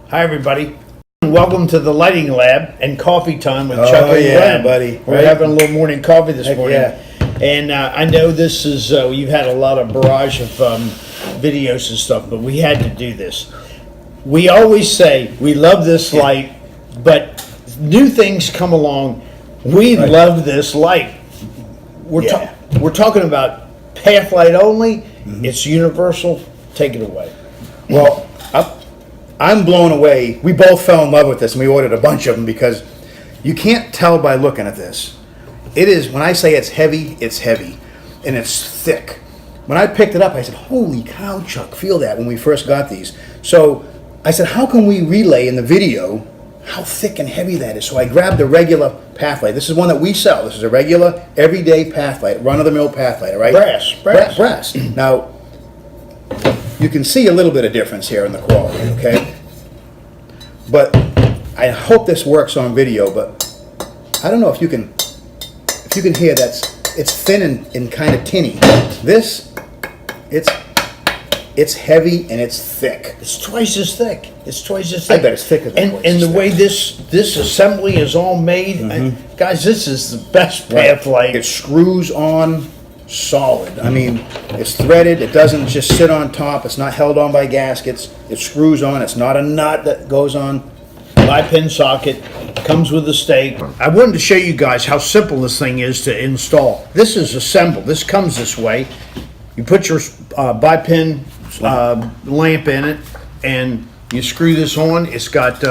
Hi, everybody. Welcome to the lighting lab and coffee time with Chuck and Glenn. Buddy. We're having a little morning coffee this morning. Yeah. And I know this is, you've had a lot of barrage of videos and stuff, but we had to do this. We always say we love this light, but new things come along. We love this light. We're talking about path light only. It's universal. Take it away. Well, I'm blown away. We both fell in love with this, and we ordered a bunch of them because you can't tell by looking at this. It is, when I say it's heavy, and it's thick. When I picked it up, I said, holy cow, Chuck, feel that when we first got these. So I said, how can we relay in the video how thick and heavy that is? So I grabbed the regular path light. This is one that we sell. This is a regular, everyday path light, run-of-the-mill path light, all right? Brass. Now, you can see a little bit of difference here in the quality, okay? But I hope this works on video, but I don't know if you can hear it's thin and kind of tinny. This, it's heavy and it's thick. It's twice as thick. I bet it's thicker than And the way this assembly is all made, guys, this is the best path light. It screws on solid. I mean, it's threaded. It doesn't just sit on top. It's not held on by gaskets. It screws on. It's not a nut that goes on. Bi-pin socket, comes with a stake. I wanted to show you guys how simple this thing is to install. This is assembled. This comes this way. You put your bi-pin lamp in it, and you screw this on. It's got,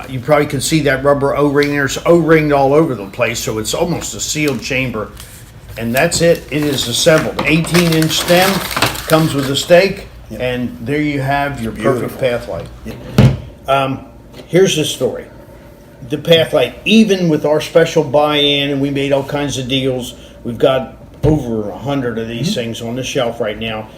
you probably can see that rubber O-ring. There's O-ringed all over the place, so it's almost a sealed chamber. And that's it. It is assembled. 18-inch stem, comes with a stake, and there you have your perfect path light. Here's the story. The path light, even with our special buy-in, and we made all kinds of deals, we've got over 100 of these things on the shelf right now.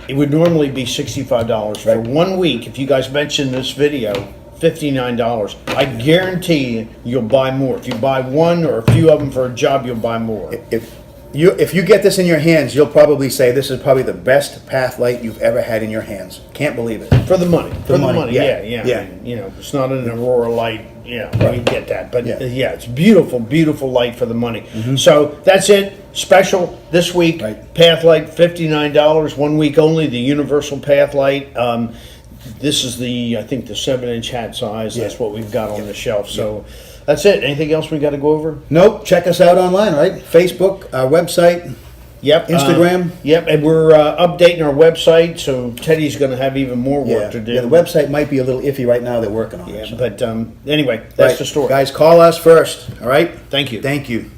It would normally be $65 for 1 week. If you guys mention this video, $59. I guarantee you'll buy more. If you buy one or a few of them for a job, you'll buy more. If you get this in your hands, you'll probably say this is probably the best path light you've ever had in your hands. Can't believe it. For the money. For the money. Yeah. Yeah. I mean, it's not an Aurora light. Yeah, we get that. But it's beautiful, beautiful light for the money. So that's it. Special this week. Path light, $59. 1 week only. The universal path light. This is I think the 7-inch hat size. That's what we've got on the shelf. So that's it. Anything else we got to go over? Nope. Check us out online, right? Facebook, our website. Yep. Instagram. And we're updating our website, so Teddy's going to have even more work to do. Yeah, the website might be a little iffy right now. They're working on it. But anyway, that's the story. Guys, call us first, all right? Thank you. Thank you.